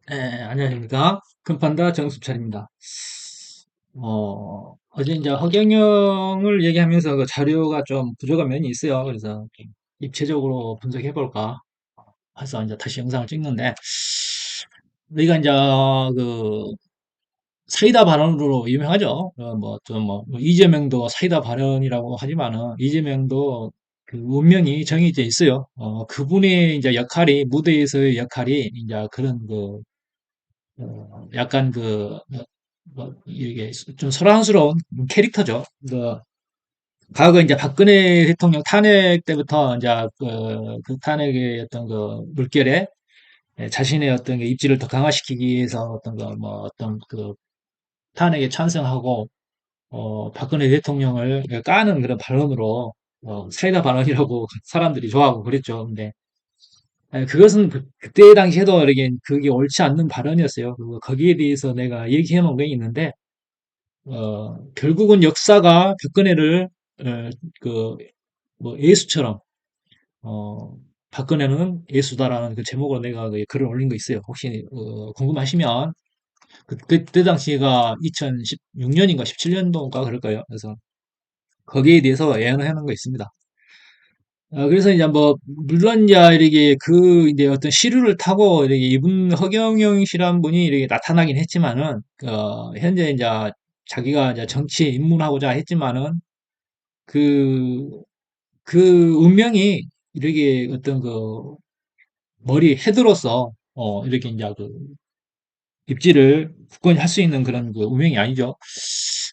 네, 안녕하십니까. 금판다 정수철입니다. 어제 이제 허경영을 얘기하면서 그 자료가 좀 부족한 면이 있어요. 그래서 좀 입체적으로 분석해 볼까 해서 이제 다시 영상을 찍는데, 우리가 이제 그 사이다 발언으로 유명하죠. 뭐, 좀 뭐 이재명도 사이다 발언이라고 하지만은, 이재명도 그 운명이 정해져 있어요. 그분의 이제 역할이, 무대에서의 역할이 이제 그런 약간 이게 좀 소란스러운 캐릭터죠. 과거 이제 박근혜 대통령 탄핵 때부터 이제 그 탄핵의 어떤 그 물결에 자신의 어떤 그 입지를 더 강화시키기 위해서 어떤 그 탄핵에 찬성하고, 박근혜 대통령을 까는 그런 발언으로, 사이다 발언이라고 사람들이 좋아하고 그랬죠. 근데, 그것은 그때 당시에도 이렇게 그게 옳지 않는 발언이었어요. 그리고 거기에 대해서 내가 얘기해 놓은 게 있는데, 결국은 역사가 박근혜를, 어, 그, 뭐, 예수처럼, 어, 박근혜는 예수다라는 그 제목으로 내가 그 글을 올린 거 있어요. 혹시, 궁금하시면, 그때 당시가 2016년인가 17년도인가 그럴 거예요. 그래서 거기에 대해서 예언을 해놓은 거 있습니다. 그래서 이제 뭐, 물론 이제 이렇게 이제 어떤 시류를 타고 이렇게 이분 허경영 씨란 분이 이렇게 나타나긴 했지만은, 현재 이제 자기가 이제 정치에 입문하고자 했지만은, 그, 그 운명이 이렇게 어떤 머리 헤드로서, 이렇게 이제 입지를 굳건히 할 수 있는 그런 운명이 아니죠.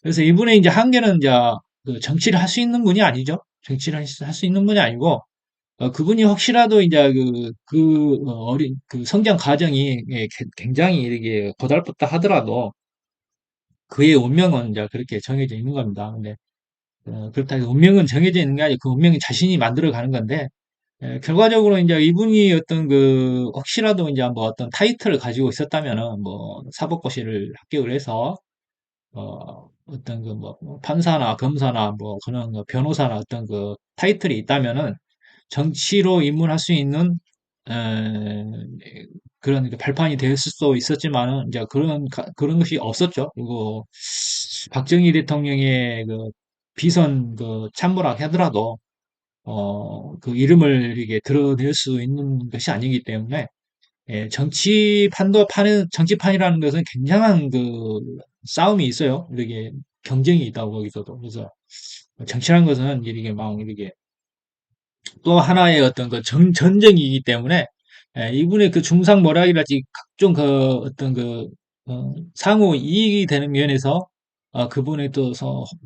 그래서 이분의 이제 한계는 이제 그 정치를 할 수 있는 분이 아니죠. 정치를 할 수 있는 분이 아니고, 그분이 혹시라도 이제 어린, 그 성장 과정이 굉장히 이렇게 고달팠다 하더라도 그의 운명은 이제 그렇게 정해져 있는 겁니다. 근데, 그렇다 해서 운명은 정해져 있는 게 아니고 그 운명이 자신이 만들어 가는 건데, 결과적으로 이제 이분이 어떤 혹시라도 이제 뭐 어떤 타이틀을 가지고 있었다면은 뭐 사법고시를 합격을 해서, 어떤 뭐 판사나 검사나 뭐 그런 변호사나 어떤 타이틀이 있다면은 정치로 입문할 수 있는 에, 그런 발판이 됐을 수도 있었지만은 이제 그런 것이 없었죠. 그리고 박정희 대통령의 비선 참모라 하더라도 그 이름을 이게 드러낼 수 있는 것이 아니기 때문에, 정치판이라는 것은 굉장한 싸움이 있어요. 이렇게 경쟁이 있다고 거기서도. 그래서 정치라는 것은 이렇게 막 이렇게 또 하나의 어떤 전쟁이기 때문에, 이분의 그 중상모략이랄지 각종 어떤 상호 이익이 되는 면에서 그분의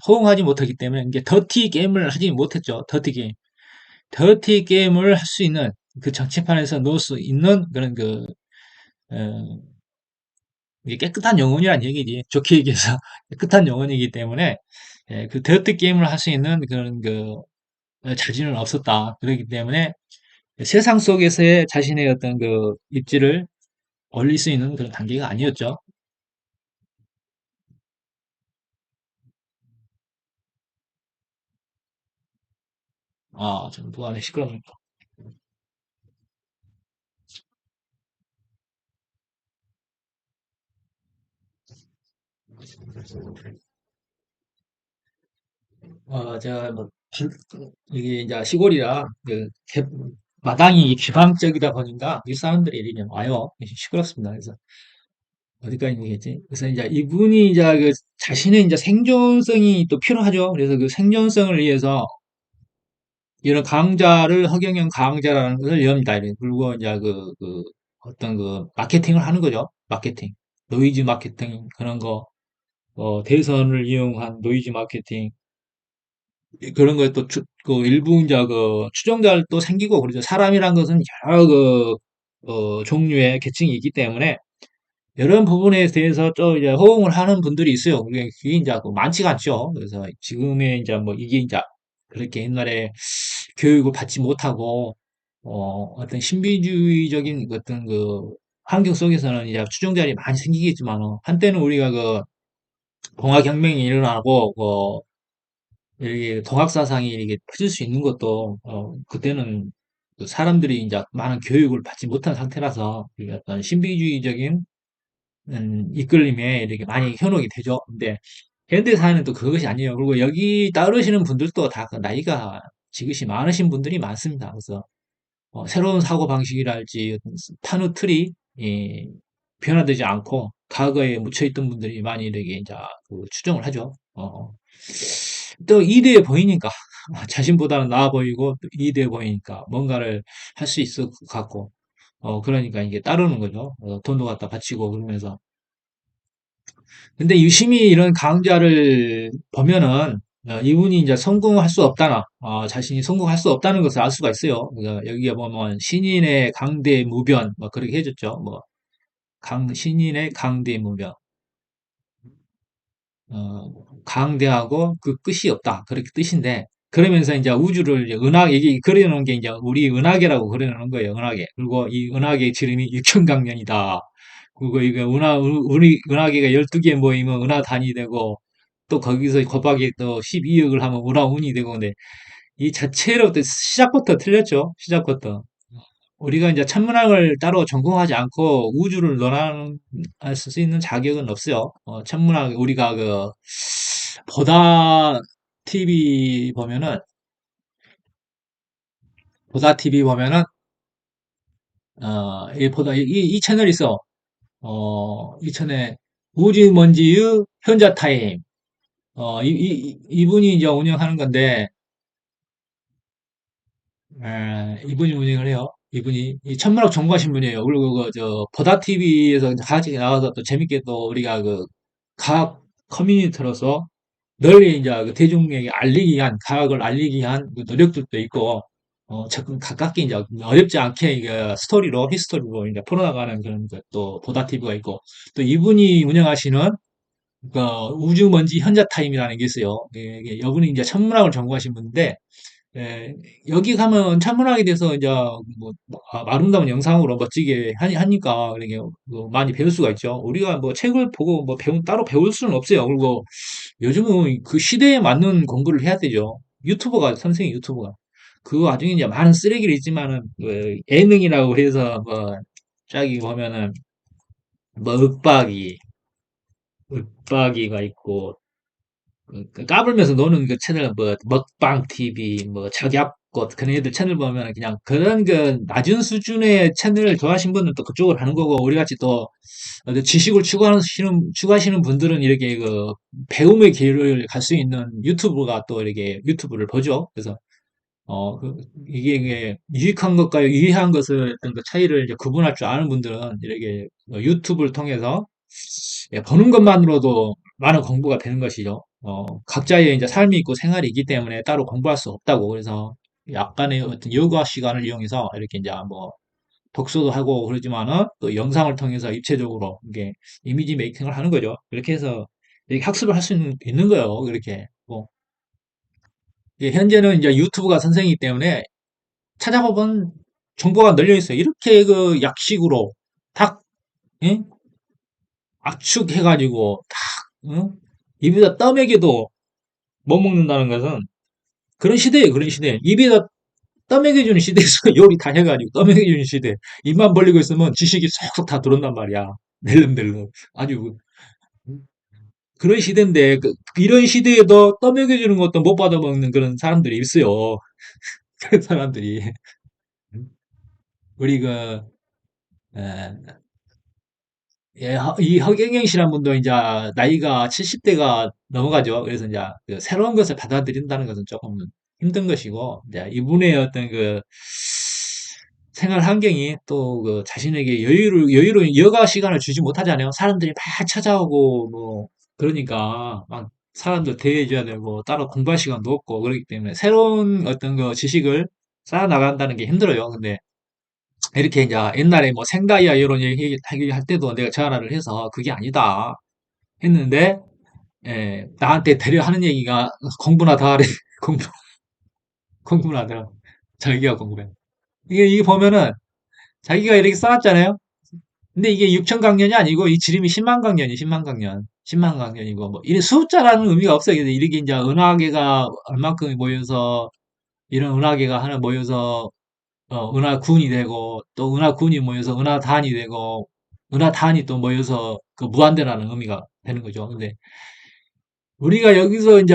호응하지 못하기 때문에 이제 더티 게임을 하지 못했죠. 더티 게임. 더티 게임을 할 수 있는 그 정치판에서 넣을 수 있는 그런 어, 이게 깨끗한 영혼이란 얘기지. 좋게 얘기해서 깨끗한 영혼이기 때문에, 그 더티 게임을 할 수 있는 그런 자질은 없었다. 그렇기 때문에 세상 속에서의 자신의 어떤 입지를 올릴 수 있는 그런 단계가 아니었죠. 좀 누가 시끄럽니까? 제가 뭐, 이게 이제 시골이라, 마당이 개방적이다 보니까 이 사람들이 이렇게 와요. 시끄럽습니다. 그래서 어디까지 얘기했지? 그래서 이제 이분이 이제 자신의 이제 생존성이 또 필요하죠. 그래서 그 생존성을 위해서 이런 강자를 허경영 강자라는 것을 엽니다. 그리고 이제 어떤 마케팅을 하는 거죠. 마케팅. 노이즈 마케팅 그런 거, 대선을 이용한 노이즈 마케팅 그런 거에 또 일부 이제 추종자를 또 생기고 그러죠. 사람이란 것은 여러 종류의 계층이 있기 때문에 이런 부분에 대해서 또 이제 호응을 하는 분들이 있어요. 그게 이제 많지가 않죠. 그래서 지금의 이제 뭐 이게 이제 그렇게 옛날에 교육을 받지 못하고 어떤 신비주의적인 어떤 환경 속에서는 이제 추종자들이 많이 생기겠지만, 한때는 우리가 동학혁명이 일어나고 이렇게 동학사상이 이렇게 퍼질 수 있는 것도, 그때는 그 사람들이 이제 많은 교육을 받지 못한 상태라서 이 어떤 신비주의적인 이끌림에 이렇게 많이 현혹이 되죠. 근데 현대사회는 또 그것이 아니에요. 그리고 여기 따르시는 분들도 다그 나이가 지긋이 많으신 분들이 많습니다. 그래서 새로운 사고방식이랄지 어떤 판후 틀이 변화되지 않고 과거에 묻혀있던 분들이 많이 이렇게 이제 그 추정을 하죠. 또 이대해 보이니까 자신보다는 나아 보이고 또 이대해 보이니까 뭔가를 할 수 있을 것 같고 그러니까 이게 따르는 거죠. 돈도 갖다 바치고 그러면서. 근데 유심히 이런 강좌를 보면은 이분이 이제 성공할 수 없다나 자신이 성공할 수 없다는 것을 알 수가 있어요. 그러니까 여기에 보면 신인의 강대무변 뭐 그렇게 해줬죠. 뭐 신인의 강대무변 강대하고 그 끝이 없다 그렇게 뜻인데 그러면서 이제 우주를 이제 은하 이게 그려놓은 게 이제 우리 은하계라고 그려놓은 거예요. 은하계. 그리고 이 은하계 지름이 6천강년이다. 그리고 이게 우리 은하계가 12개 모이면 은하단이 되고 또 거기서 곱하기 또 12억을 하면 은하운이 되고 근데 이 자체로부터 시작부터 틀렸죠. 시작부터. 우리가 이제 천문학을 따로 전공하지 않고 우주를 논할 수 있는 자격은 없어요. 천문학 우리가 그 보다 TV 보면은 보다 TV 보면은 이 채널 있어. 이 채널 우주먼지의 현자 타임. 이분이 이제 운영하는 건데 이분이 운영을 해요. 이분이 이 천문학 전공하신 분이에요. 그리고 저 보다 TV에서 같이 나와서 또 재밌게 또 우리가 그 과학 커뮤니티로서 널리 이제 그 대중에게 알리기 위한 과학을 알리기 위한 그 노력들도 있고 조금 가깝게 이제 어렵지 않게 이게 스토리로 히스토리로 이제 풀어나가는 그런 또 보다 TV가 있고 또 이분이 운영하시는 그 우주먼지 현자 타임이라는 게 있어요. 이분이 이제 천문학을 전공하신 분인데 예, 여기 가면 천문학에 대해서 이제 뭐 아름다운 영상으로 멋지게 하니까 이렇게 뭐 많이 배울 수가 있죠. 우리가 뭐 책을 보고 뭐 따로 배울 수는 없어요. 그리고 요즘은 그 시대에 맞는 공부를 해야 되죠. 선생님 유튜버가. 그 와중에 이제 많은 쓰레기를 있지만은 뭐 예능이라고 해서 뭐 짝이 보면은 뭐 윽박이가 있고 까불면서 노는 그 채널 뭐 먹방 TV 뭐 저격꽃 그런 애들 채널 보면 그냥 그런 그 낮은 수준의 채널을 좋아하시는 분은 또 그쪽으로 하는 거고 우리 같이 또 지식을 추구하시는 분들은 이렇게 그 배움의 길을 갈 수 있는 유튜브가 또 이렇게 유튜브를 보죠. 그래서 이게 유익한 것과 유해한 것을 어떤 그 차이를 이제 구분할 줄 아는 분들은 이렇게 유튜브를 통해서 보는 것만으로도 많은 공부가 되는 것이죠. 각자의 이제 삶이 있고 생활이 있기 때문에 따로 공부할 수 없다고. 그래서 약간의 어떤 여가 시간을 이용해서 이렇게 이제 뭐 독서도 하고 그러지만은 또 영상을 통해서 입체적으로 이게 이미지 메이킹을 하는 거죠. 이렇게 해서 이렇게 학습을 할 수 있는 거예요. 이렇게. 뭐, 현재는 이제 유튜브가 선생이기 때문에 찾아보면 정보가 널려 있어요. 이렇게 그 약식으로 딱, 예? 압축해가지고 딱, 응? 입에다 떠먹여도 못 먹는다는 것은 그런 시대예요. 그런 시대. 입에다 떠먹여주는 시대에서 요리 다 해가지고 떠먹여주는 시대. 입만 벌리고 있으면 지식이 쏙쏙 다 들어온단 말이야. 낼름낼름. 아주 그런 시대인데 이런 시대에도 떠먹여주는 것도 못 받아먹는 그런 사람들이 있어요. 그런 사람들이 우리 에, 이 허경영 씨란 분도 이제 나이가 70대가 넘어가죠. 그래서 이제 그 새로운 것을 받아들인다는 것은 조금 힘든 것이고, 이제 이분의 어떤 그 생활 환경이 또 그 자신에게 여유로 여가 시간을 주지 못하잖아요. 사람들이 막 찾아오고, 뭐, 그러니까 막 사람들 대해줘야 되고, 따로 공부할 시간도 없고, 그렇기 때문에 새로운 어떤 그 지식을 쌓아 나간다는 게 힘들어요. 근데 이렇게 이제 옛날에 뭐 생다이아 이런 얘기 할 때도 내가 전화를 해서 그게 아니다 했는데 나한테 대려 하는 얘기가 공부나 더 하래 공부 공부나 더 자기가 공부해 이게 보면은 자기가 이렇게 쌓았잖아요. 근데 이게 6천 강년이 아니고 이 지름이 10만 강년이 10만 강년이고 뭐 이런 숫자라는 의미가 없어요. 그래서 이렇게 이제 은하계가 얼만큼 모여서 이런 은하계가 하나 모여서 은하군이 되고 또 은하군이 모여서 은하단이 되고 은하탄이 또 모여서 그 무한대라는 의미가 되는 거죠. 근데 우리가 여기서 이제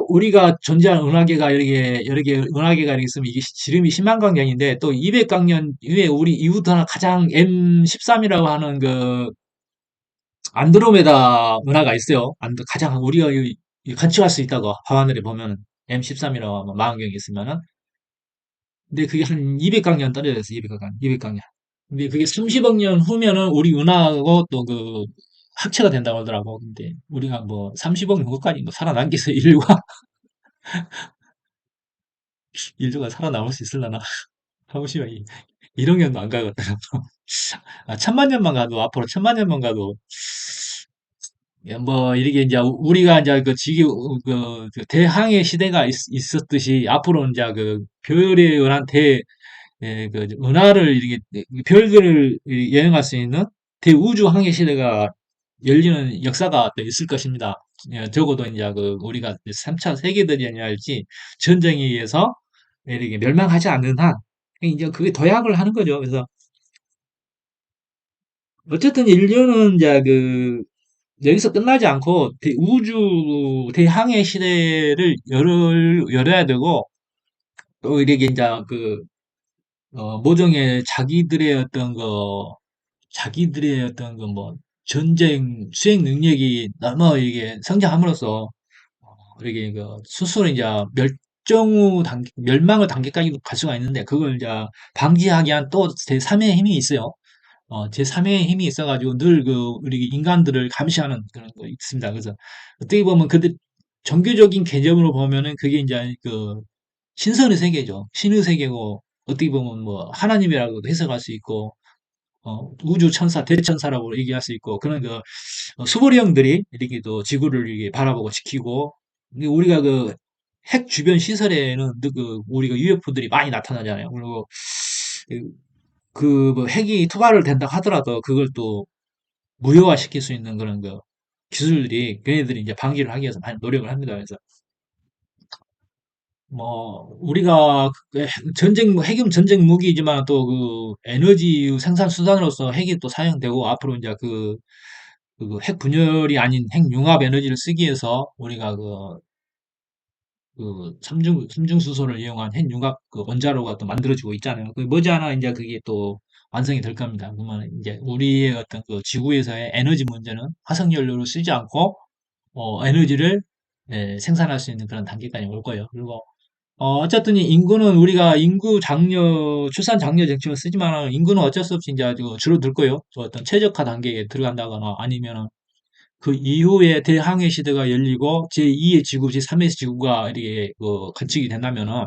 우리가 존재하는 은하계가 이렇게 여러 개 은하계가 이렇게 있으면 이게 지름이 10만 광년인데 또 200광년 이후에 우리 이후부터는 가장 M13이라고 하는 그 안드로메다 은하가 있어요. 가장 우리가 관측할 수 있다고 밤하늘에 보면은 M13이라고 하면 망원경이 있으면은 근데 그게 한 200광년 떨어져 있어. 200광년. 200광년. 근데 그게 30억 년 후면은 우리 은하하고 또 그 합체가 된다고 하더라고. 근데 우리가 뭐 30억 년 후까지 뭐 살아남겠어. 인류가 살아남을 수 있을라나? 하무시면 1억 년도 안 가거든. 아, 천만 년만 가도 앞으로 천만 년만 가도 뭐 이렇게 이제 우리가 이제 그 그 대항해 시대가 있었듯이 앞으로 이제 그 별에 의한 그 은하를 이렇게 별들을 여행할 수 있는 대우주 항해 시대가 열리는 역사가 또 있을 것입니다. 적어도 이제 그 우리가 3차 세계대전이 할지 전쟁에 의해서 이렇게 멸망하지 않는 한 이제 그게 도약을 하는 거죠. 그래서 어쨌든 인류는 이제 그 여기서 끝나지 않고 우주 대항해 시대를 열어야 되고 또 이렇게 이제 그 모종의 자기들의 어떤 그 뭐 전쟁 수행 능력이 너무 이게 성장함으로써 이렇게 그 스스로 이제 멸망의 단계까지도 갈 수가 있는데 그걸 이제 방지하기 위한 또 제3의 힘이 있어요. 제3의 힘이 있어가지고 늘 그 우리 인간들을 감시하는 그런 거 있습니다. 그래서 어떻게 보면 종교적인 개념으로 보면은 그게 이제 그 신선의 세계죠. 신의 세계고 어떻게 보면 뭐 하나님이라고도 해석할 수 있고 우주 천사, 대천사라고 얘기할 수 있고 그런 그 수고리 형들이 이렇게 또 지구를 이렇게 바라보고 지키고 근데 우리가 그 핵 주변 시설에는 그 우리가 UFO들이 많이 나타나잖아요. 그리고 그 뭐 핵이 투발을 된다 하더라도 그걸 또 무효화시킬 수 있는 그런 그 기술들이 걔네들이 이제 방지를 하기 위해서 많이 노력을 합니다. 그래서 뭐 우리가 핵은 전쟁 무기이지만 또 그 에너지 생산 수단으로서 핵이 또 사용되고 앞으로 이제 핵 분열이 아닌 핵 융합 에너지를 쓰기 위해서 우리가 그 삼중수소를 이용한 핵 융합 그 원자로가 또 만들어지고 있잖아요. 그 머지않아 이제 그게 또 완성이 될 겁니다. 그러면 이제 우리의 어떤 그 지구에서의 에너지 문제는 화석 연료를 쓰지 않고 에너지를 생산할 수 있는 그런 단계까지 올 거예요. 그리고 어쨌든 이 인구는 우리가 출산 장려 정책을 쓰지만 인구는 어쩔 수 없이 이제 그 줄어들 거예요. 또 어떤 최적화 단계에 들어간다거나 아니면은 그 이후에 대항해 시대가 열리고 제2의 지구, 제3의 지구가 이렇게 그 건축이 된다면은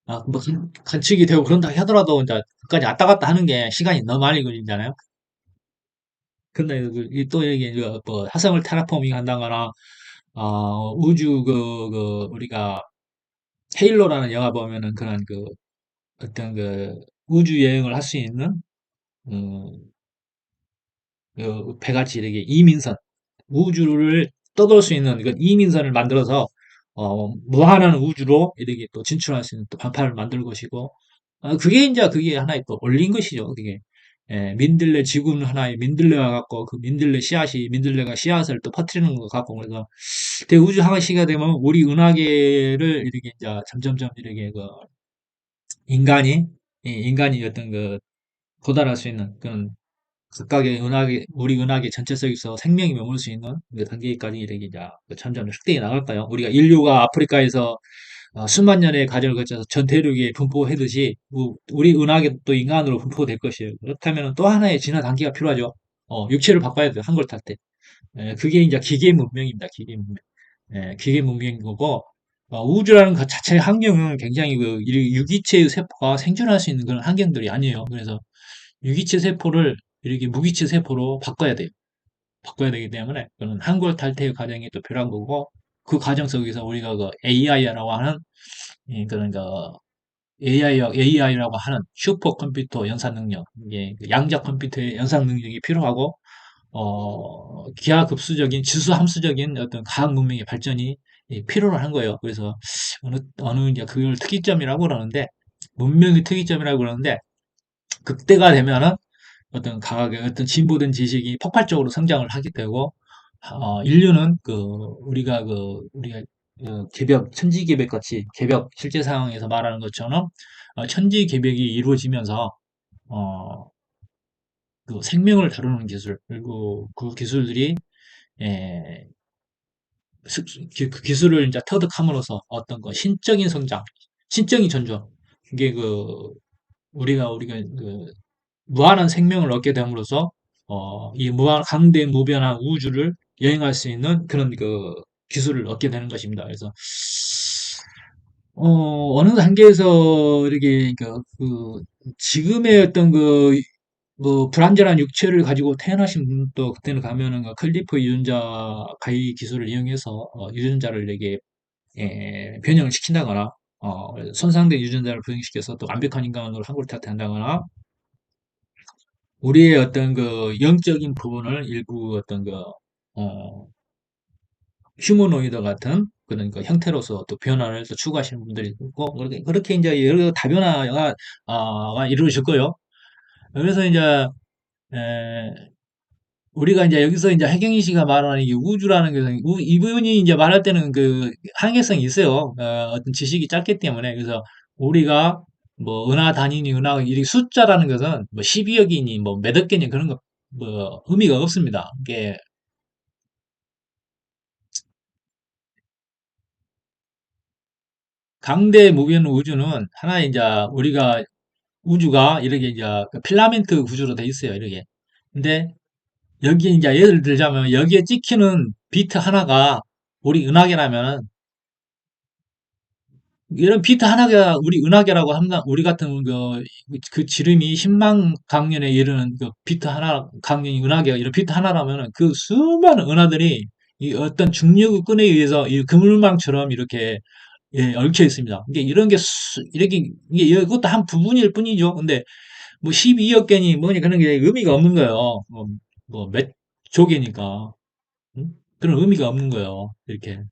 뭐 건축이 되고 그런다 하더라도 이제 그까지 왔다 갔다 하는 게 시간이 너무 많이 걸리잖아요. 근데 또 이게 뭐 화성을 테라포밍 한다거나 우주 우리가 헤일로라는 영화 보면은 그런 그 어떤 그 우주 여행을 할 수 있는 음, 그 배같이 이렇게 이민선 우주를 떠돌 수 있는 이건 이민선을 만들어서 무한한 우주로 이렇게 또 진출할 수 있는 또 방파를 만들 것이고 그게 하나의 또 올린 것이죠. 그게 민들레 지구는 하나의 민들레와 같고 그 민들레가 씨앗을 또 퍼뜨리는 것 같고 그래서 대우주 항해 시기가 되면 우리 은하계를 이렇게 이제 점점점 이렇게 그 인간이 어떤 그 도달할 수 있는 그런 우리 은하계 전체 속에서 생명이 머물 수 있는 그 단계까지 이렇게 이제 그 점점 확대해 나갈까요? 우리가 인류가 아프리카에서 수만 년의 과정을 거쳐서 전 대륙에 분포하듯이 우리 은하계도 또 인간으로 분포될 것이에요. 그렇다면 또 하나의 진화 단계가 필요하죠. 육체를 바꿔야 돼요. 한걸 탈 때. 그게 이제 기계 문명입니다. 기계 문명. 기계 문명인 거고 우주라는 그 자체의 환경은 굉장히 이 유기체의 세포가 생존할 수 있는 그런 환경들이 아니에요. 그래서 유기체 세포를 이렇게 무기체 세포로 바꿔야 돼요. 바꿔야 되기 때문에 그는 한골 탈퇴의 과정이 또 필요한 거고 그 과정 속에서 우리가 그 AI라고 하는 그런 그 AI라고 하는 슈퍼컴퓨터 연산 능력, 이게 그 양자 컴퓨터의 연산 능력이 필요하고 기하급수적인 지수함수적인 어떤 과학 문명의 발전이 필요로 한 거예요. 그래서 어느 이제 그걸 특이점이라고 그러는데 문명의 특이점이라고 그러는데 그때가 되면은 어떤 과학의 어떤 진보된 지식이 폭발적으로 성장을 하게 되고, 인류는 우리가 개벽, 천지개벽 같이 개벽 실제 상황에서 말하는 것처럼 천지개벽이 이루어지면서 어, 그 생명을 다루는 기술 그리고 그 기술들이 예, 그 기술을 이제 터득함으로써 어떤 그 신적인 성장, 신적인 전조, 이게 우리가 무한한 생명을 얻게 됨으로써 이 무한 강대 무변한 우주를 여행할 수 있는 그런 기술을 얻게 되는 것입니다. 그래서 어느 단계에서 이렇게 지금의 어떤 뭐 불완전한 육체를 가지고 태어나신 분도 그때는 가면은 그 클리프 유전자 가위 기술을 이용해서 유전자를 이게 변형을 시킨다거나 손상된 유전자를 변형시켜서 또 완벽한 인간으로 한국을 태어난다거나 우리의 어떤 영적인 부분을 일부 어떤 어, 휴머노이드 같은 그런 형태로서 또 변화를 또 추구하시는 분들이 있고, 그렇게 이제 여러 다변화가, 이루어질 거예요. 그래서 이제, 에, 우리가 이제 여기서 이제 해경희 씨가 말하는 이 우주라는 것은, 이분이 이제 말할 때는 한계성이 있어요. 어떤 지식이 짧기 때문에. 그래서 우리가 뭐, 은하 단위니, 이 숫자라는 것은 뭐 12억이니, 뭐 몇억 개니 그런 거, 뭐, 의미가 없습니다. 이게 강대 무边 우주는 하나 이제 우리가 우주가 이렇게 이제 그 필라멘트 구조로 돼 있어요. 이렇게. 근데 여기 이제 예를 들자면 여기에 찍히는 비트 하나가 우리 은하계라면 이런 비트 하나가 우리 은하계라고 하면 우리 같은 그 지름이 10만 강년에 이르는 그 비트 하나 강년이 은하계가 이런 비트 하나라면 그 수많은 은하들이 이 어떤 중력의 끈에 의해서 이 그물망처럼 이렇게 얽혀 있습니다. 이게 이런 게 이렇게 이게 이것도 한 부분일 뿐이죠. 근데 뭐 12억 개니 뭐니 그런 게 의미가 없는 거예요. 몇 조개니까. 응? 그런 의미가 없는 거예요. 이렇게.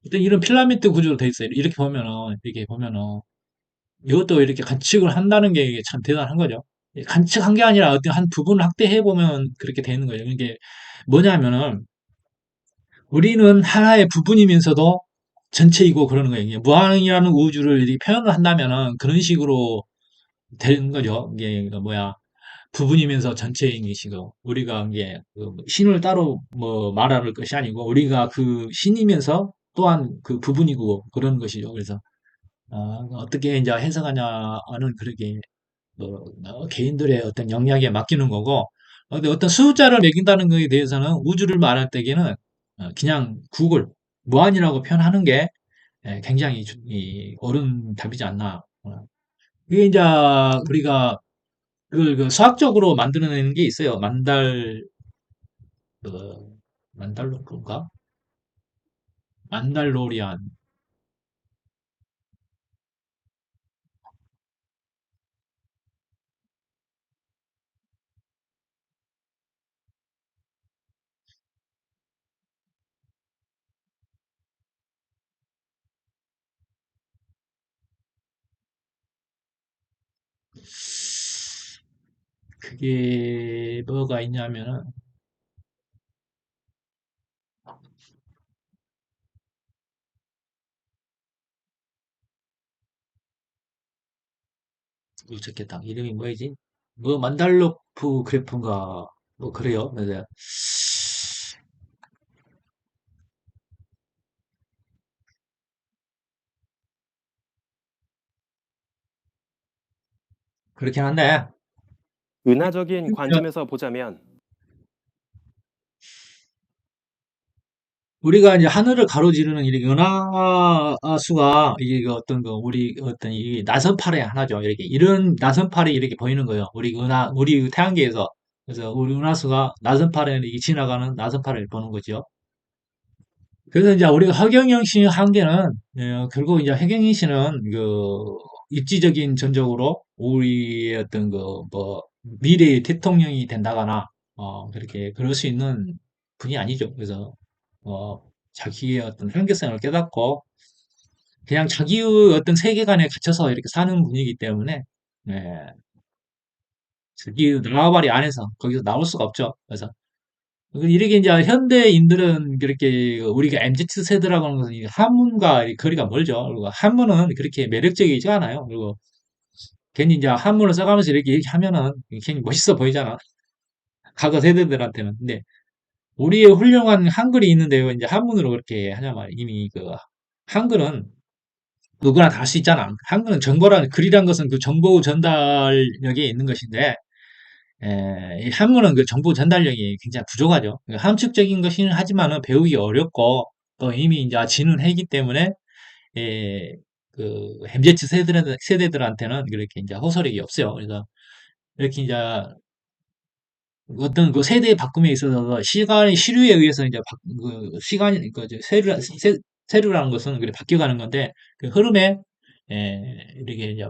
일단 이런 필라미드 구조로 돼 있어요. 이렇게 보면은, 이것도 이렇게 관측을 한다는 게 이게 참 대단한 거죠. 관측한 게 아니라 어떤 한 부분을 확대해 보면 그렇게 되는 거예요. 이게 뭐냐면은, 우리는 하나의 부분이면서도 전체이고 그러는 거예요. 이게 무한이라는 우주를 이렇게 표현을 한다면은 그런 식으로 되는 거죠. 이게 뭐야. 부분이면서 전체인 것이고 우리가 이게 신을 따로 뭐 말할 것이 아니고 우리가 그 신이면서 또한 그 부분이고 그런 것이죠. 그래서 어떻게 이제 해석하냐는 그렇게 개인들의 어떤 영역에 맡기는 거고 근데 어떤 숫자를 매긴다는 것에 대해서는 우주를 말할 때에는 그냥 구글 무한이라고 표현하는 게 굉장히 옳은 답이지 않나. 이게 이제 우리가 그걸 수학적으로 만들어내는 게 있어요. 그, 만달로프인가? 만달로리안. 그게 뭐가 있냐면은, 어쩌겠다. 이름이 뭐이지? 뭐, 만달로프 그래프인가? 뭐, 그래요. 맞아요. 그렇긴 한데, 은하적인 관점에서 보자면 우리가 이제 하늘을 가로지르는 이 은하수가 이게 우리 어떤 이 나선팔의 하나죠. 이렇게 이런 나선팔이 이렇게 보이는 거예요. 우리 태양계에서 그래서 우리 은하수가 나선팔에 이렇게 지나가는 나선팔을 보는 거죠. 그래서 이제 우리가 허경영 씨 한계는 결국 이제 허경영 씨는 입지적인 전적으로 우리의 어떤 미래의 대통령이 된다거나 그렇게 그럴 수 있는 분이 아니죠. 그래서 어, 자기의 어떤 한계성을 깨닫고 그냥 자기의 어떤 세계관에 갇혀서 이렇게 사는 분이기 때문에, 네, 자기縄張리 안에서 거기서 나올 수가 없죠. 그래서 이렇게 이제 현대인들은 그렇게 우리가 MZ 세대라고 하는 것은 이 한문과 거리가 멀죠. 그리고 한문은 그렇게 매력적이지 않아요. 그리고 괜히 이제 한문을 써가면서 이렇게 하면은 괜히 멋있어 보이잖아. 과거 세대들한테는. 근데 우리의 훌륭한 한글이 있는데요. 이제 한문으로 그렇게 하냐 말이야. 이미 그 한글은 누구나 다 할 수 있잖아. 한글은 정보란 글이란 것은 그 정보 전달력에 있는 것인데 이 한문은 그 정보 전달력이 굉장히 부족하죠. 그 함축적인 것이긴 하지만은 배우기 어렵고 또 이미 이제 지능했기 때문에 그 MZ 세대들한테는 그렇게 이제 호소력이 없어요. 그래서 이렇게 이제 어떤 그 세대 바꿈에 있어서 시간의 시류에 의해서 이제 그 시간이 세류라는 것은 그래 바뀌어가는 건데 그 흐름에 이렇게 이제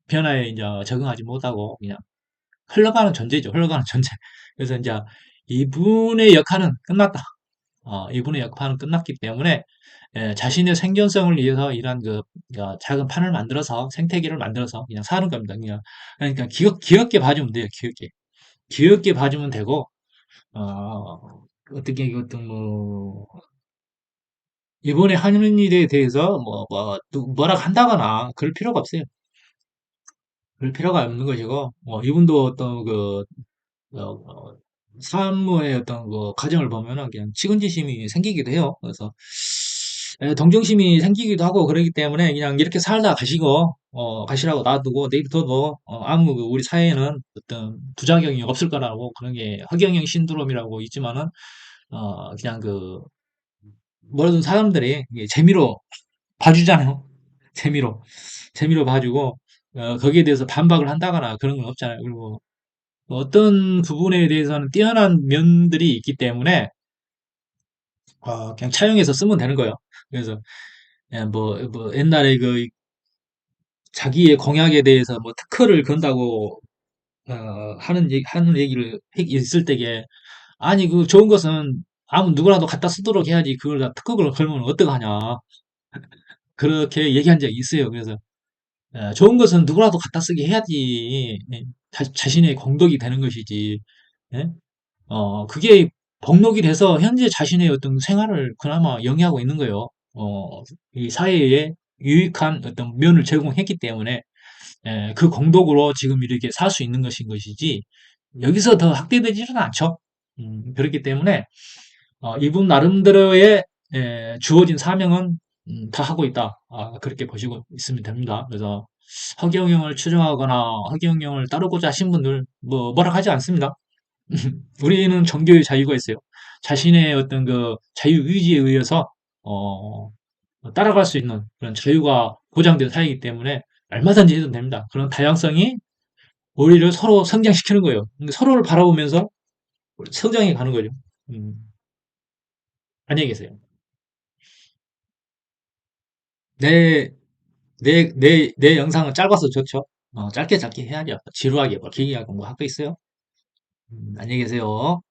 변화에 이제 적응하지 못하고 그냥 흘러가는 존재죠. 흘러가는 존재. 그래서 이제 이분의 역할은 끝났다. 이분의 역할은 끝났기 때문에 자신의 생존성을 위해서 이런 그 작은 판을 만들어서 생태계를 만들어서 그냥 사는 겁니다. 그냥 그러니까 귀엽게 봐주면 돼요. 귀엽게 봐주면 되고 어떻게 어떤 뭐 이번에 하는 일에 대해서 뭐라 한다거나 그럴 필요가 없어요. 그럴 필요가 없는 것이고 이분도 어떤 그 사무의 어떤 그 과정을 보면은 그냥 측은지심이 생기기도 해요. 그래서 동정심이 생기기도 하고 그러기 때문에 그냥 이렇게 살다 가시고 가시라고 놔두고 내비둬도 아무 그 우리 사회에는 어떤 부작용이 없을 거라고 그런 게 허경영 신드롬이라고 있지만은 그냥 그 모든 사람들이 이게 재미로 봐주잖아요. 재미로 봐주고 거기에 대해서 반박을 한다거나 그런 건 없잖아요. 그리고 어떤 부분에 대해서는 뛰어난 면들이 있기 때문에 그냥 차용해서 쓰면 되는 거예요. 그래서 뭐 옛날에 그 자기의 공약에 대해서 뭐 특허를 건다고 하는 얘기를 있을 때에 아니 그 좋은 것은 아무 누구라도 갖다 쓰도록 해야지 그걸 다 특허를 걸면 어떡하냐 그렇게 얘기한 적이 있어요. 그래서 좋은 것은 누구라도 갖다 쓰게 해야지 자신의 공덕이 되는 것이지. 예? 그게 복록이 돼서 현재 자신의 어떤 생활을 그나마 영위하고 있는 거예요. 이 사회에 유익한 어떤 면을 제공했기 때문에 그 공덕으로 지금 이렇게 살 수 있는 것인 것이지 여기서 더 확대되지는 않죠. 그렇기 때문에 이분 나름대로의 주어진 사명은 다 하고 있다. 그렇게 보시고 있으면 됩니다. 그래서 허경영을 추종하거나 허경영을 따르고자 하신 분들 뭐라 하지 않습니다. 우리는 종교의 자유가 있어요. 자신의 어떤 그 자유 의지에 의해서 어, 따라갈 수 있는 그런 자유가 보장된 사회이기 때문에 얼마든지 해도 됩니다. 그런 다양성이 우리를 서로 성장시키는 거예요. 근데 서로를 바라보면서 성장해 가는 거죠. 음, 안녕히 계세요. 내, 내 영상은 짧아서 좋죠. 짧게 짧게 해야죠. 지루하게 뭐 길게 하고 뭐 할 거 있어요? 안녕히 계세요.